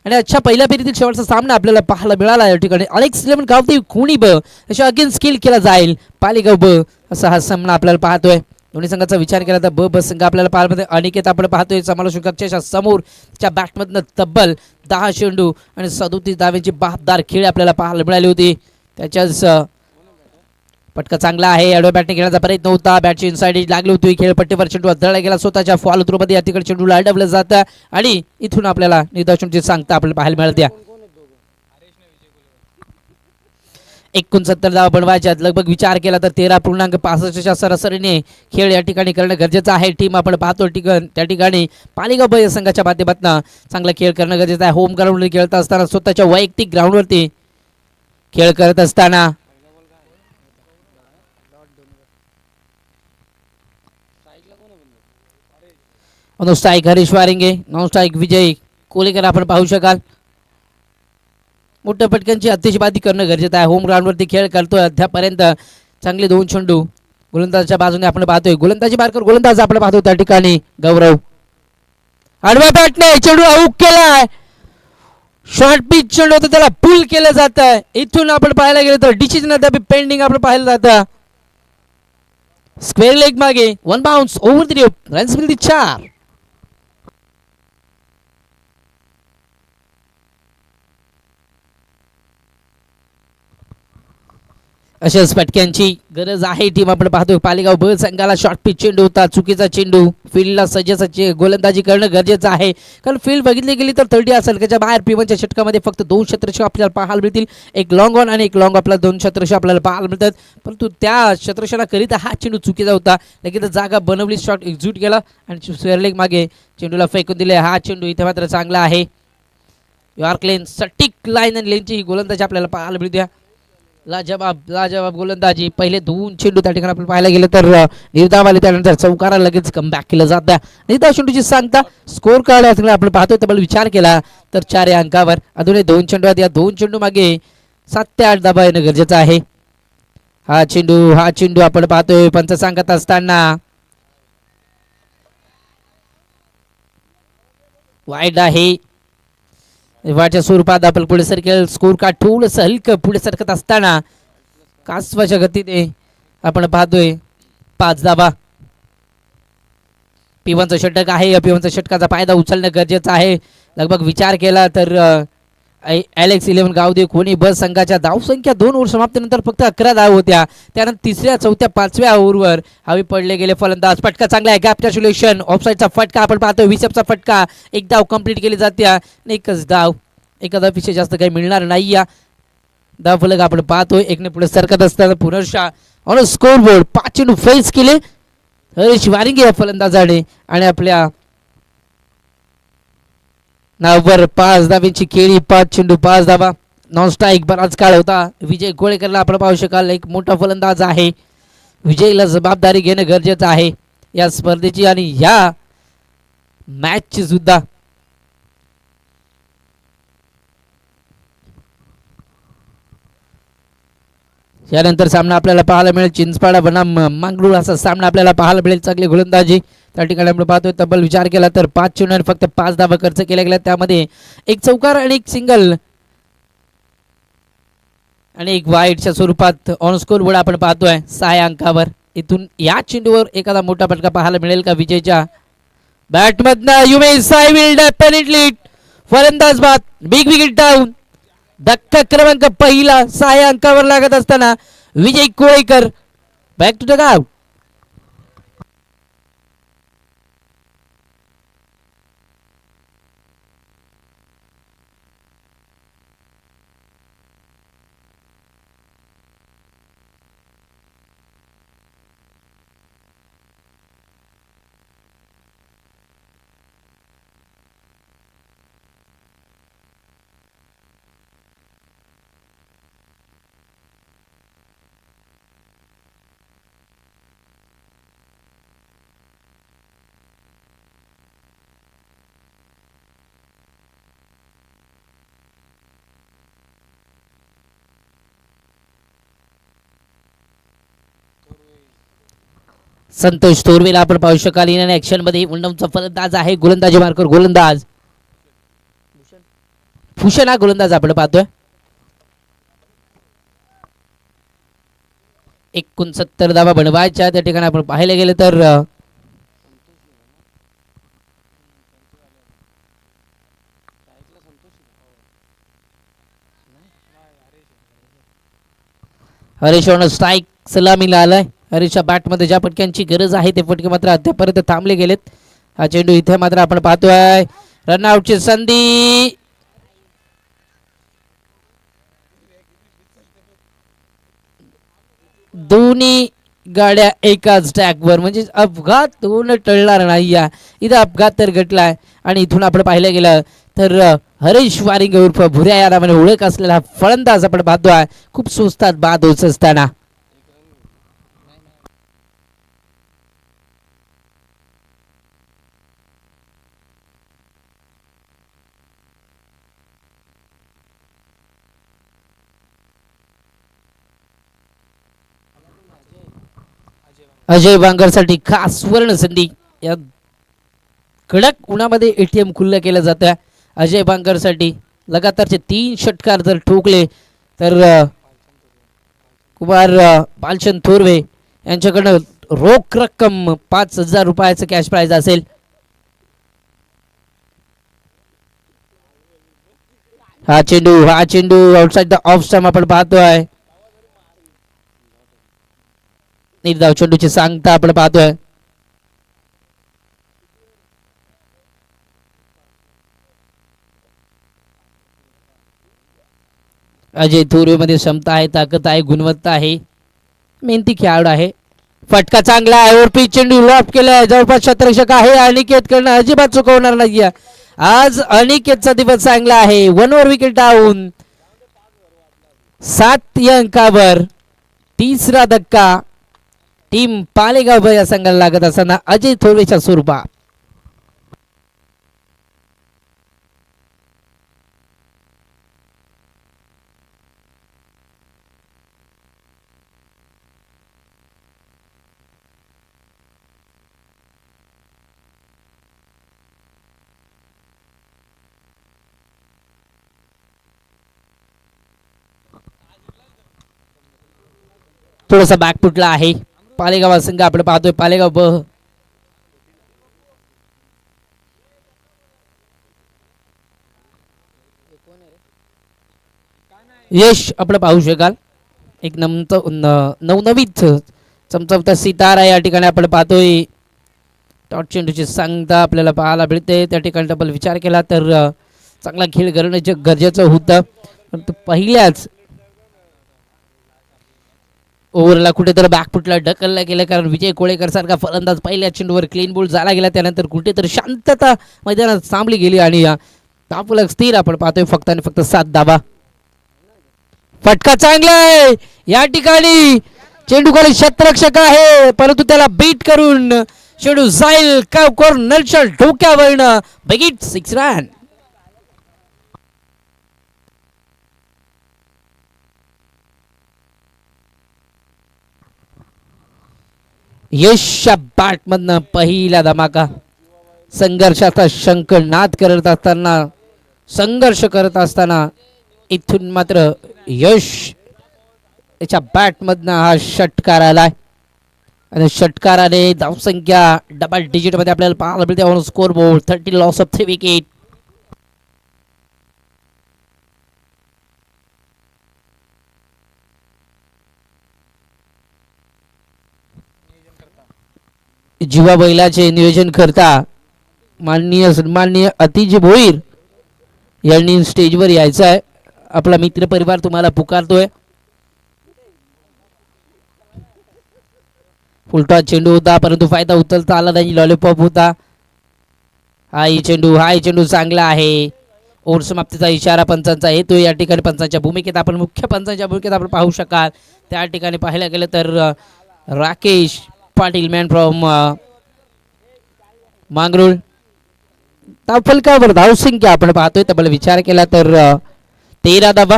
आणि अच्छा पहिल्या फेरीतील शेवटचा सामना आपल्याला पाहायला मिळाला या ठिकाणी. अलेक्स इलेव्हन गावदेव कोणी ब अशा अगेन स्किल केला जाईल पालेगाव ब असा हा सामना आपल्याला पाहतोय. दोन्ही संघाचा विचार केला तर ब संघ आपल्याला पाहायला अनिकेत आपण पाहतोय समालोचक कक्षाच्या समोर त्याच्या बॅटमधनं तब्बल 10 चेंडू आणि 37 धावांची बहादर खेळ आपल्याला पाहायला मिळाली होती. त्याच्याच पटका चांगला आहे. ॲडो बॅटिंग घेण्याचा प्रयत्न होता. बॅटची इनसाइड लागली होती. खेळपट्टीवर चेंडू अडथळा गेला. स्वतःच्या फॉल थ्रोमध्ये या तिकडे चेंडूला अडवलं जातं आणि इथून आपल्याला निर्देशांची सांगता आपल्याला पाहायला मिळते. 69 धावा बनवायच्या लगभग विचार केला तर 13.65च्या सरासरीने खेळ या ठिकाणी करणं गरजेचं आहे. टीम आपण पाहतो त्या ठिकाणी पालेगाव ब या संघाच्या माध्यमातून चांगला खेळ करणं गरजेचं आहे. होम ग्राउंडवर खेळत असताना स्वतःच्या वैयक्तिक ग्राउंडवरती खेळ करत असताना no strike Harish Waringe, non strike Vijay Kolekar आपण पाहू शकाल. मोठ्या पटकांची अतिशबाजी करणं गरजेचं आहे. होम ग्राउंडवरती खेळ करतोय अद्यापर्यंत चांगले 2 चेंडू गोलंदाजाच्या बाजूने आपण पाहतोय. गोलंदाजी मार्कर गोलंदाज आपण पाहतो त्या ठिकाणी गौरव आडव्या बॅटने चेंडू आऊट केलाय. शॉर्ट पिच चेंडू होता त्याला पुल केलं जात आहे. इथून आपण पाहायला गेलं तर डिसिजन अद्याप पेंडिंग आपण पाहिलं जातं. स्क्वेअर लेग मागे 1 बाउन्स ओव्हर द रन्स मिळतील 4. अशाच फटक्यांची गरज आहे. टीम आपण पाहतोय पालेगाव ब संघाला शॉर्ट पिच चेंडू होता. चुकीचा चेंडू फील्डला सज्ज गोलंदाजी करणं गरजेचं आहे. कारण फील्ड बघितली गेली तर 30 या सलकाच्या बाहेर P1च्या षटकामध्ये फक्त 2 क्षेत्ररक्षक आपल्याला पाहायला मिळतील. एक लॉंग ऑन आणि एक लॉंग आपला 2 क्षेत्ररक्षक आपल्याला पाहायला मिळतात. परंतु त्या क्षेत्ररक्षणाकरिता हा चेंडू चुकीचा होता. लगेच जागा बनवली. शॉट एक्झिक्यूट केला आणि स्क्वेअर लेग मागे चेंडूला फेकून दिले. हा चेंडू इथे मात्र चांगला आहे. यॉर्क लेन सटीक लाईन आणि लेनची ही गोलंदाजी आपल्याला पाहायला मिळते. लाजवाब गोलंदाजी. पहिले 2 चेंडू त्या ठिकाणी आपण पाहायला गेलं तर निर्धाव आले. त्यानंतर चौकारा लगेच कमबॅक केलं जातं. निर्धाव चेंडूची सांगता स्कोर कार्ड आपण पाहतोय. तब्बल विचार केला तर 4 या अंकावर अजूनही 2 चेंडू आहेत. या 2 चेंडू मागे 7 ते 8 धावा येणं गरजेचं आहे. हा चेंडू आपण पाहतोय पंच सांगत असताना वाईड आहे. वाच्या स्वरूपात आपण पुढे सरकेल. स्कोर कार्ड थोडंसं हलकं पुढे सरकत असताना कासवाच्या गतीने आपण पाहतोय 5 धावा. P1चं षटक आहे. P1च्या षटकाचा फायदा उचलणं गरजेचं आहे. लगभग विचार केला तर अलेक्स इलेव्हन गावदेव कोणी ब संघाच्या धावसंख्या 2 ओव्हर समाप्तीनंतर फक्त 11 धावा होत्या. त्यानंतर 3ऱ्या 4थ्या 5व्या ओव्हरवर हवी पडले गेले फलंदाज. फटका चांगला आहे. गॅप कॅल्क्युलेशन ऑफसाईडचा फटका आपण पाहतोय. 20चा फटका. 1 धाव कंप्लीट केली जाते. 1च धाव. एका धावपेक्षा जास्त काही मिळणार नाही. या धाव फलक आपण पाहतोय. 1ने पुढे सरकत असताना पुनर्शा ऑन स्कोर बोर्ड 5 चेंडू फेस केले हरीश वारिंगे या फलंदाजाने आणि आपल्या नावावर 5 धावांची खेळी. 5 चेंडू 5 धावा. नॉन स्ट्राईक बराच काळ होता. विजय कोळेकरला आपण पाहू शकाल एक मोठा फलंदाज आहे. विजयला जबाबदारी घेणं गरजेचं आहे या स्पर्धेची आणि ह्या मॅचची सुद्धा. यानंतर सामना आपल्याला पाहायला मिळेल चिंचपाडा बनाम मांगरूळ असा सामना आपल्याला पाहायला मिळेल. चांगली गोलंदाजी त्या ठिकाणी आपण पाहतोय. तब्बल विचार केला तर 5 चेंडूंवर फक्त 5 धावा खर्च केल्या गेल्या. त्यामध्ये एक चौकार आणि एक सिंगल आणि एक वाईटच्या स्वरूपात ऑन स्कोर बोर्ड आपण पाहतोय 6 अंकावर. इथून या चेंडूवर एखादा मोठा फटका पाहायला मिळेल का विजयच्या बॅटमधनं? यू मे साय विल डेफिनेटली फलंदाज बाद. Big wicket down. धक्का क्रमांक पहिला 6 अंकावर लागत असताना विजय कोळेकर बॅक टू द गाव. संतोष तोरवेला आपण पाहू शकाल इन ऍक्शन मध्ये. मुंडमचा फलंदाज आहे. गोलंदाजी मार्कर गोलंदाज भूषण हा गोलंदाज आपण पाहतोय. 69 धावा बनवायच्या. त्या ठिकाणी आपण पाहायला गेलं तर हरीश स्ट्राईक सलामीला आलाय. हरीशच्या बॅटमध्ये ज्या फटक्यांची गरज आहे ते फटके मात्र अद्यापर्यंत थांबले गेलेत. हा चेंडू इथे मात्र आपण पाहतोय रनआउटची संधी. दोन्ही गाड्या एकाच ट्रॅकवर म्हणजे अपघात होऊन टळणार नाही. या इथं अपघात तर घडलाय आणि इथून आपण पाहिलं गेलं तर हरीश वारिंग उर्फ भुऱ्या या नावाने ओळख असलेला फलंदाज आपण पाहतोय खूप सुस्तात बाद होत असताना. अजय बांगरसाठी खास सुवर्ण संधी. या कडक उन्हामध्ये एटीएम खुल्लं केलं जातं. अजय बांगरसाठी लगातारचे 3 षटकार जर ठोकले तर कुमार बालचंद थोरवे यांच्याकडनं रोख रक्कम 5,000 रुपयाचं कॅश प्राइज असेल. हा चेंडू आउटसाइड द ऑफ स्टंप आपण पाहतोय. निर्धाव चेंडूची सांगता आपण पाहतोय. अजय थोरवे मध्ये क्षमता आहे, ताकद आहे, गुणवत्ता आहे, मेहनती खेळाडू आहे. फटका चांगला आहे. ओरपी चेंडू लॉप केलाय. जवळपास क्षेत्ररक्षक आहे. अनिकेत कडनं अजिबात चुकवणार नाहीये. आज अनिकेतचा दिवस चांगला आहे. 1 ओव्हर विकेट डाऊन. 7 या अंकावर तिसरा धक्का टीम पालेगाव या संघाला लागत असताना अजय थोरवेच्या स्वरूपात. थोडासा बॅकफुटला आहे पालेगाव संघ आपण पाहतोय. पालेगाव ब यश आपण पाहू शकाल एक नवनवीन चमचमता सितारा या ठिकाणी आपण पाहतोय. टॉट चेंडूची सांगता आपल्याला पाहायला मिळते. त्या ठिकाणी डबल विचार केला तर चांगला खेळ करणं गरजेचं होतं. परंतु पहिल्याच ओव्हरला कुठेतरी बॅकफुटला ढकलला गेलं कारण विजय कोळेकर सारखा फलंदाज पहिल्या चेंडूवर क्लीन बोल्ड झाला गेला. त्यानंतर कुठेतरी शांतता मैदानात थांबली गेली आणि तापलक स्थिर आपण पाहतोय फक्त आणि फक्त 7 धावा. फटका चांगला आहे या ठिकाणी चेंडू खाली क्षेत्ररक्षक आहे परंतु त्याला बीट करून चेंडू जाईल का कॉर्नरच्या डोक्यावरनं बिगिट 6 रन. यशच्या बॅटमधनं पहिला धमाका. संघर्षाचा शंखनाद करत असताना संघर्ष करत असताना इथून मात्र यश याच्या बॅटमधनं हा षटकार आलाय आणि षटकाराने धावसंख्या डबल डिजिट मध्ये आपल्याला पाहायला मिळते on score board. 30 loss of 3 wicket. जीवा बैलाचे नियोजन करता माननीय सन्माननीय अतिजी भोईर यांनी स्टेजवर यायचं आहे. आपला मित्र परिवार तुम्हाला पुकारतोय. फुलटॉस चेंडू होता परंतु फायदा उचलता आला नाही. लॉलीपॉप होता. हाय चेंडू चांगला आहे. ओव्हर समाप्तीचा इशारा पंचांचा येतो. या ठिकाणी पंचांच्या भूमिकेत आपण मुख्य पंचांच्या भूमिकेत आपण पाहू शकाल. त्या ठिकाणी पाहायला गेलं तर राकेश पाटील मॅन फ्रॉम मांगरूळ. फलकावर धावसंख्या आपण पाहतोय तबल विचार केला तर 13 धावा.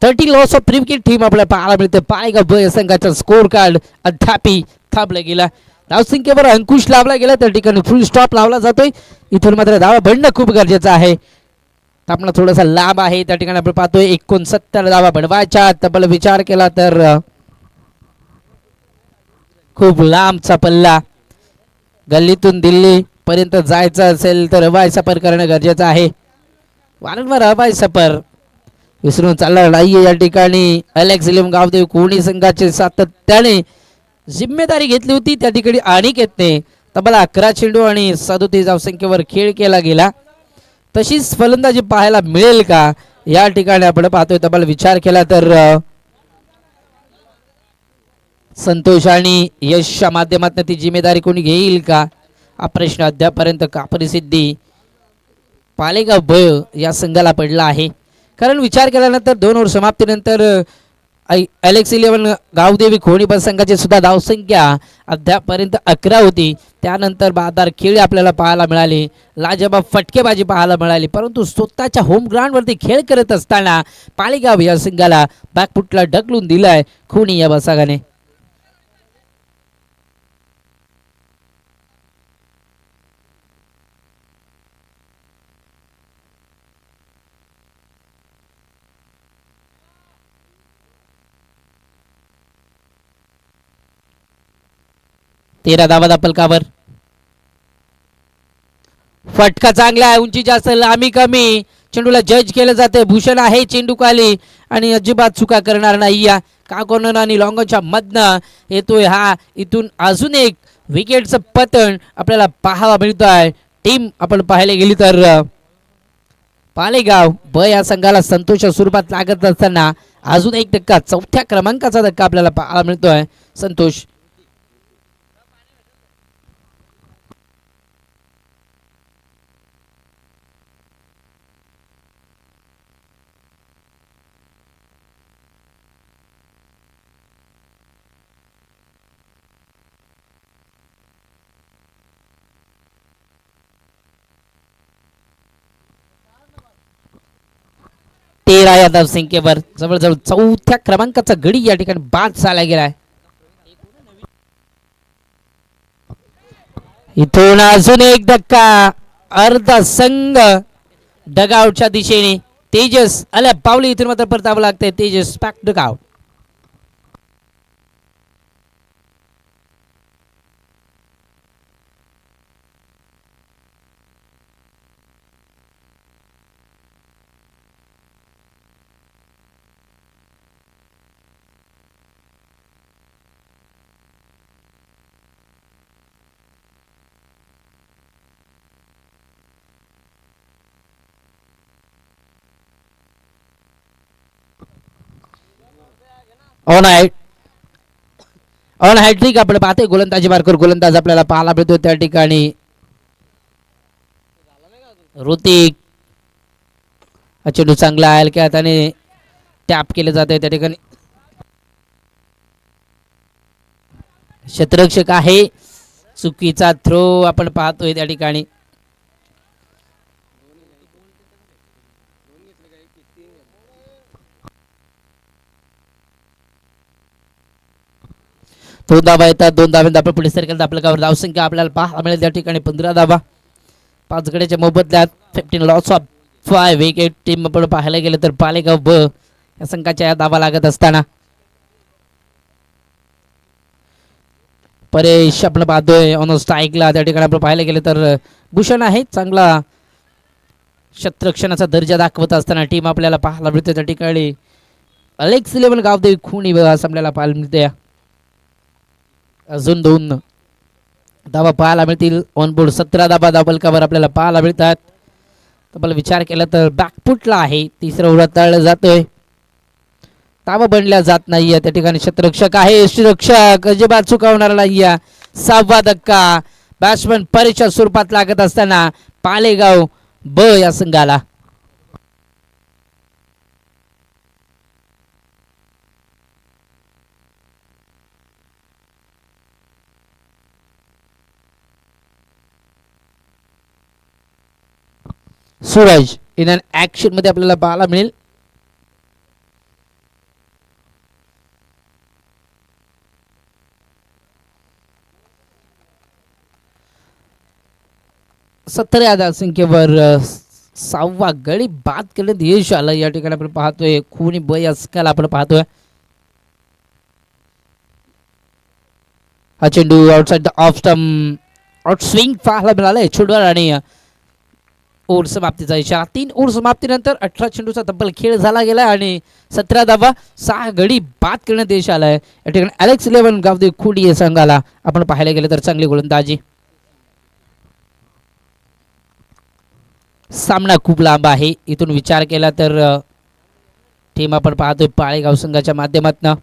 30 लॉस ऑफ 3 विकेट टीम आपल्याला पाहायला मिळते. पाळेगाव ब संघाचा स्कोर कार्ड अद्यापी थांबला गेला. धावसंख्येवर अंकुश लावला गेला त्या ठिकाणी फुल स्टॉप लावला जातोय. इथून मात्र धावा बनणं खूप गरजेचं आहे. आपला थोडासा लांब आहे त्या ठिकाणी आपण पाहतोय 69 धावा बनवायच्या. तबल विचार केला तर खूप लांबचा पल्ला. गल्लीतून दिल्ली पर्यंत जायचं असेल तर हवाई सफर करणं गरजेचं आहे. वारंवार हवाई सफर विसरून चालला नाहीये. या ठिकाणी अलेक्स इलेम गावदेव कोणी संघाचे सातत्याने जिम्मेदारी घेतली होती त्या ठिकाणी अनिकेतने तब्बल 11 चेंडू आणि 37 धावसंख्येवर खेळ केला गेला. तशीच फलंदाजी पाहायला मिळेल का या ठिकाणी आपण पाहतोय. तब्बल विचार केला तर संतोष आणि यशच्या माध्यमातून ती जिम्मेदारी कोणी घेईल का हा प्रश्न अद्यापर्यंत का परिस्थिती पालेगाव ब या संघाला पडला आहे. कारण विचार केल्यानंतर 2 ओव्हर समाप्तीनंतर अलेक्स इलेव्हन गावदेवी खोणी बस संघाची सुद्धा धावसंख्या अद्यापर्यंत 11 होती. त्यानंतर बादार खेळी आपल्याला पाहायला मिळाली. लाजबाब फटकेबाजी पाहायला मिळाली. परंतु स्वतःच्या होम ग्राउंडवरती खेळ करत असताना पालेगाव या संघाला बॅकफुटला ढकलून दिलाय खोणी या बसागाने. तेरा धावा फलकावर. फटका चांगला आहे. उंची जास्त लांबी कमी. चेंडूला जज केलं जाते. भूषण आहे चेंडू खाली आणि अजिबात चुका करणार नाही. या का कॉर्नर आणि लॉंगच्या मधनं येतोय हा. इथून अजून एक विकेटचं पतन आपल्याला पाहायला मिळत आहे. टीम आपण पाहायला गेली तर पालेगाव ब या संघाला संतोषच्या स्वरूपात लागत असताना अजून एक धक्का 4थ्या क्रमांकाचा धक्का आपल्याला पाहायला मिळतोय. संतोष या धावसंख्येवर जवळजवळ 4थ्या क्रमांकाचा गडी या ठिकाणी बाद झाला गेलाय. इथून अजून एक धक्का. अर्धा संघ डगआउटच्या दिशेने. तेजस आल्या पावली इथून मात्र परतावं लागतंय. Tejas pack dugout. On hattrick आपण पाहते. गोलंदाजी मार्कर गोलंदाज आपल्याला पाहायला मिळतो त्या ठिकाणी ऋतिक. चेंडू चांगला आहे. हलक्या हाताने टॅप केले जाते त्या ठिकाणी. क्षेत्ररक्षक आहे, चुकीचा थ्रो आपण पाहतोय त्या ठिकाणी. दोन धाबा येतात, 2 धाब्यात आपण पुढे सरकेल तर आपल्या धावसंख्या आपल्याला पाहायला मिळेल त्या ठिकाणी 15 धाबा. 5 गड्याच्या मोबदल्यात 15 लॉस ऑफ 5 विकेट. टीम आपण पाहायला गेलं तर पालेगाव ब या संघाच्या धाबा लागत असताना परेश आपण पाहतोय ऑन स्ट्राईकला. त्या ठिकाणी आपण पाहायला गेलं तर भूषण आहे, चांगला क्षेत्ररक्षणाचा दर्जा दाखवत असताना टीम आपल्याला पाहायला मिळते त्या ठिकाणी. अलेक्स 11 गावदेवी खुणी असं आपल्याला पाहायला मिळते. अजून 2 धाबा पाहायला मिळतील. ऑनबोर्ड 17 धाबा धाबलकावर आपल्याला पाहायला मिळतात. तब्बल विचार केला तर बॅकफुटला आहे, तिसरा ओव्हर तळला जातोय, धाबा बनल्या जात नाहीये त्या ठिकाणी. क्षेत्ररक्षक आहे, यष्टीरक्षक अजिबात चुकावणार नाहीये. 6वा धक्का बॅट्समन परेशच्या स्वरूपात लागत असताना पालेगाव ब या संघाला. सूरज इन अन ऍक्शन मध्ये आपल्याला पाहायला मिळेल. सतरा संख्येवर 6वा गडी बाद करण्यात यश आलं या ठिकाणी आपण पाहतोय. खुनी ब या संघाला आपण पाहतोय. हा चेंडू outside the off stump out swing पाहायला मिळालाय छोडवर आणि ओव्हर समाप्तीचा इशारा. 3 ओव्हर समाप्तीनंतर 18 चेंडूचा तब्बल खेळ झाला गेला आणि 17 धावा 6 गडी बाद करण्यात यश आलाय या ठिकाणी. अलेक्स 11 गावदेवी खुडी या संघाला आपण पाहायला गेलं तर चांगली गोलंदाजी. सामना खूप लांब आहे, इथून विचार केला तर टीम आपण पाहतोय पाळेगाव संघाच्या माध्यमातून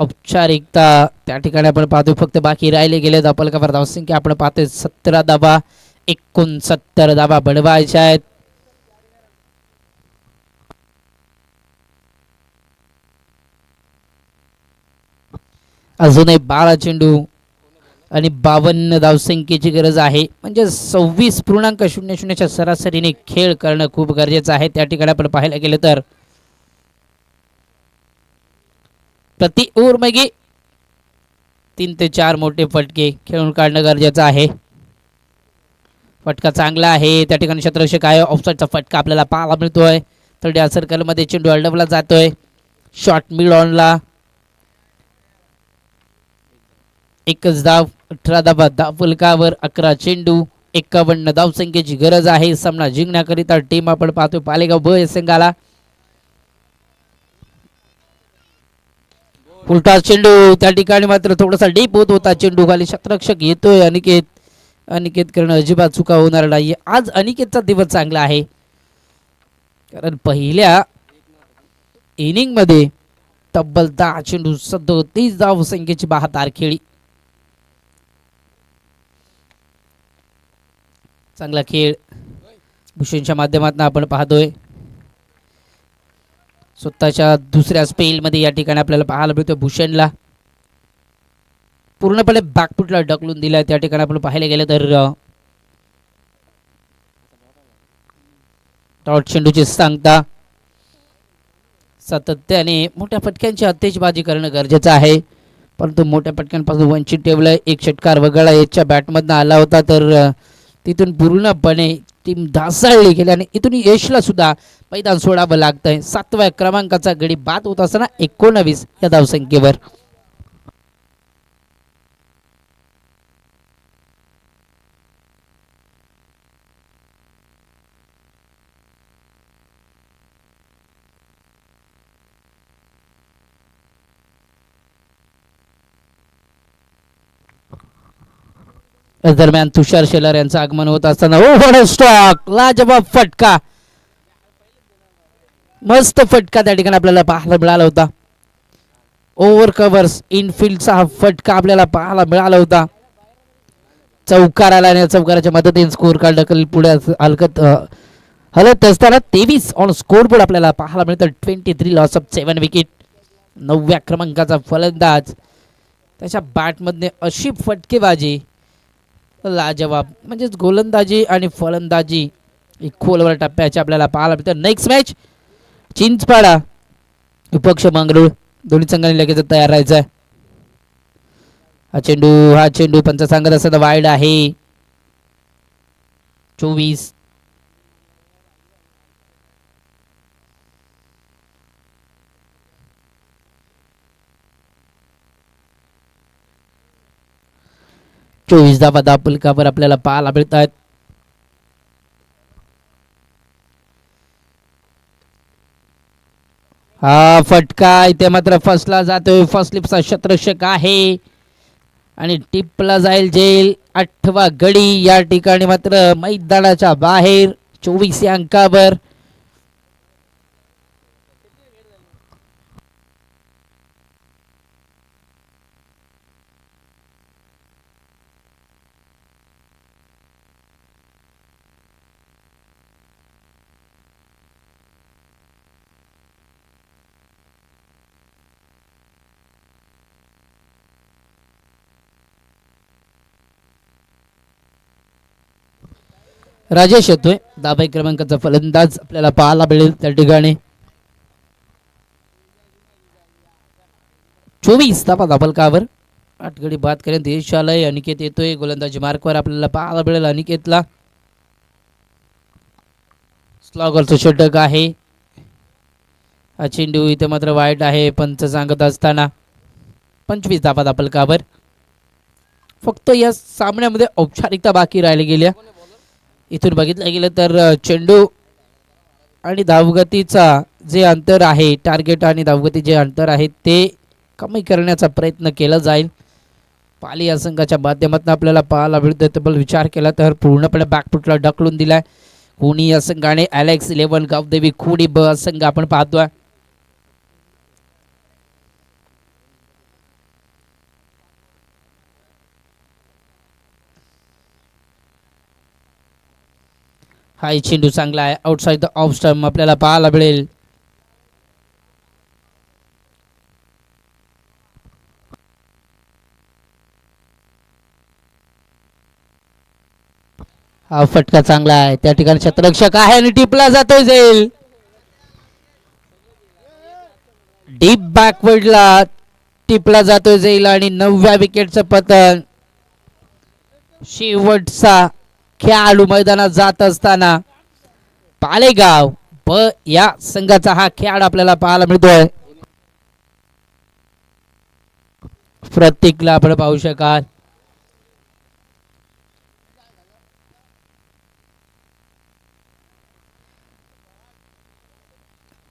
औपचारिकता त्या ठिकाणी आपण पाहतोय फक्त बाकी राहिले गेले. धापलकावर धावसंख्या आपण पाहतोय 17 धाबा 69 धाबा बनवायच्या आहेत. अजूनही 12 चेंडू आणि 52 धावसंख्येची गरज आहे, म्हणजे 26.00च्या सरासरीने खेळ करणं खूप गरजेचं आहे. त्या ठिकाणी आपण पाहायला गेलं तर प्रति ओव्हर मागे 3 ते 4 मोठे फटके खेळून काढणं गरजेचं आहे. फटका चांगला आहे त्या ठिकाणी. क्षेत्ररक्षक आहे, ऑफसाईडचा फटका आपल्याला पाहायला मिळतोय. थर्ड सर्कलमध्ये चेंडू अडवला जातोय. शॉर्ट मिड ऑनला एकच धाव. 18 धावा धावफलकावर 11 चेंडू 51 धावसंख्येची गरज आहे. सामना जिंकण्याकरिता टीम आपण पाहतोय पालेगाव ब या संघाला. उलटा चेंडू त्या ठिकाणी मात्र थोडासा डीप होत होता चेंडू खाली. क्षेत्ररक्षक येतोय अनिकेत करणं अजिबात चुका होणार नाहीये. आज अनिकेतचा दिवस चांगला आहे, कारण पहिल्या इनिंग मध्ये तब्बल 10 चेंडू 37 धावसंख्येची 72 खेळी. चांगला खेळ भूषणच्या माध्यमातून आपण पाहतोय. स्वतःच्या दुसऱ्या स्पेलमध्ये या ठिकाणी आपल्याला पाहायला मिळतोय भूषणला पूर्णपणे बॅकफुटला ढकलून दिलाय. त्या ठिकाणी आपण पाहायला गेलं तर टॉट चेंडूची सांगता सातत्याने मोठ्या फटक्यांची अत्तेजबाजी करणं गरजेचं आहे, परंतु मोठ्या फटक्यांपासून वंचित ठेवलंय. एक षटकार वगळा याच्या बॅटमधनं आला होता तर तिथून पूर्णपणे टीम ढासळली गेली आणि इथून यशला सुद्धा मैदान सोडावं लागतंय. 7व्या क्रमांकाचा गडी बाद होत असताना 19 या धावसंख्येवर. दरम्यान तुषार शेलार यांचं आगमन होत असताना ओव्हर स्टॉक लाजवाब फटका, मस्त फटका त्या ठिकाणी आपल्याला पाहायला मिळाला होता. ओव्हर कव्हर्स इनफिल्डचा हा फटका आपल्याला पाहायला मिळाला होता. चौकार आला आणि चौकाराच्या मदतीने स्कोर कार्ड ढकल पुढे हलकत हलत असताना 23 ऑन स्कोरबोर्ड आपल्याला पाहायला मिळतं. 23 लॉस ऑफ 7 विकेट. 9व्या क्रमांकाचा फलंदाज, त्याच्या बॅटमधने अशी फटकेबाजी लाजवाब. म्हणजेच गोलंदाजी आणि फलंदाजी खोलवर टप्प्याचे आपल्याला पाहायला मिळतं. नेक्स्ट मॅच चिंचपाडा विपक्ष मंगरूळ. दोन्ही संघांनी लगेच तयार राहायचं आहे. हा चेंडू पंच सांगत असताना वाईड आहे. 24 धावा दापुलकावर आपल्याला पाहायला मिळत आहेत. हा फटका इथे मात्र फसला जातोय. फर्स्ट स्लिपचा शतरक्षक आहे आणि टिपला जाईल जेल. 8वा गडी या ठिकाणी मात्र मैदानाच्या बाहेर. 24 या अंकावर. राजेश येतोय. 10 क्रमांकाचा फलंदाज आपल्याला पाहायला मिळेल त्या ठिकाणी. 24 धावा दाबलकावर. 8 गडी बाद करेन यश आलंय. अनिकेत येतोय गोलंदाजी मार्कवर आपल्याला पाहायला मिळेल अनिकेतला. स्लॉगरचं षटक आहे. हा चेंडू इथे मात्र वाईट आहे पंच सांगत असताना. 25 धावा दाबलकावर. फक्त या सामन्यामध्ये औपचारिकता बाकी राहिली गेल्या. इथून बघितलं गेलं तर चेंडू आणि धावगतीचा जे अंतर आहे, टार्गेट आणि धावगती जे अंतर आहे ते कमी करण्याचा प्रयत्न केला जाईल. पाली या संघाच्या माध्यमातून आपल्याला पाहायला मिळतं. तब्बल विचार केला तर पूर्णपणे बॅकफुटला ढकलून दिलाय कोणी या संघाने. ॲलेक्स 11 गावदेवी खुडी ब संघ आपण पाहतोय. हा चेंडू चांगला आहे. आउटसाइड द ऑफ स्टंप आपल्याला पाहायला मिळेल. हा फटका चांगला आहे. त्या ठिकाणी क्षेत्ररक्षक आहे आणि टिपला जातोय जाईल. डीप बॅकवर्डला टिपला जातोय जाईल आणि 9व्या विकेटचं पतन. शेवटचा खेळाडू मैदानात जात असताना पालेगाव ब या संघाचा हा खेळ आपल्याला पाहायला मिळतोय. प्रत्येकला आपण पाहू शकाल.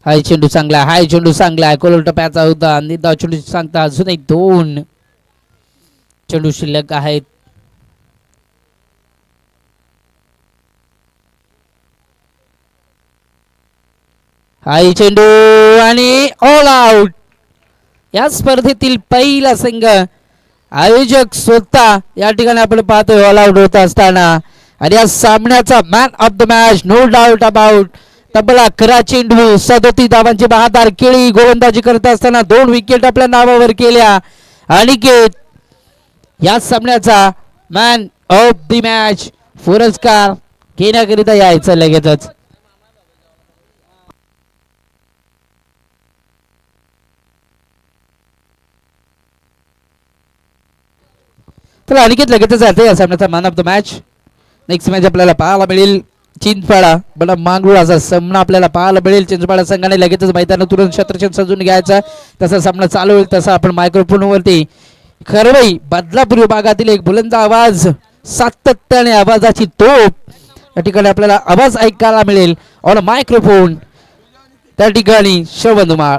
हाय चेंडू चांगला. हाय चेंडू चांगला आहे. कोलर टप्प्याचा होता. निदा चेंडू सांगता अजूनही 2 चेंडू शिल्लक आहेत. हाय चेंडू आणि ऑल आउट. या स्पर्धेतील पहिला संघ आयोजक स्वतः या ठिकाणी आपण पाहतोय ऑल आउट होत असताना. आणि या सामन्याचा man of the match no doubt about. तब्बल 11 चेंडू 37 धावांची बहादार केळी गोलंदाजी करत असताना 2 विकेट आपल्या नावावर केल्या. अनिकेत या सामन्याचा मॅन ऑफ द मॅच पुरस्कार घेण्याकरिता यायचं लगेचच. तर अनिकेत लगेचच जाते या सामन्याचा man of the match. Next match आपल्याला पाहायला मिळेल चिंचपाडा बडा मांगरूळ असा सामना आपल्याला पाहायला मिळेल. चिंचपाडा संघाने लगेचच मैदानातून शतरक्षक सजून घ्यायचा. तसा सामना चालू होईल तसा आपण मायक्रोफोनवरती खरवई बदलापूर विभागातील एक बुलंद आवाज सातत्याने आवाजाची तोप या ठिकाणी आपल्याला आवाज ऐकायला मिळेल ऑन मायक्रोफोन. त्या ठिकाणी श्रवण धुमाळ.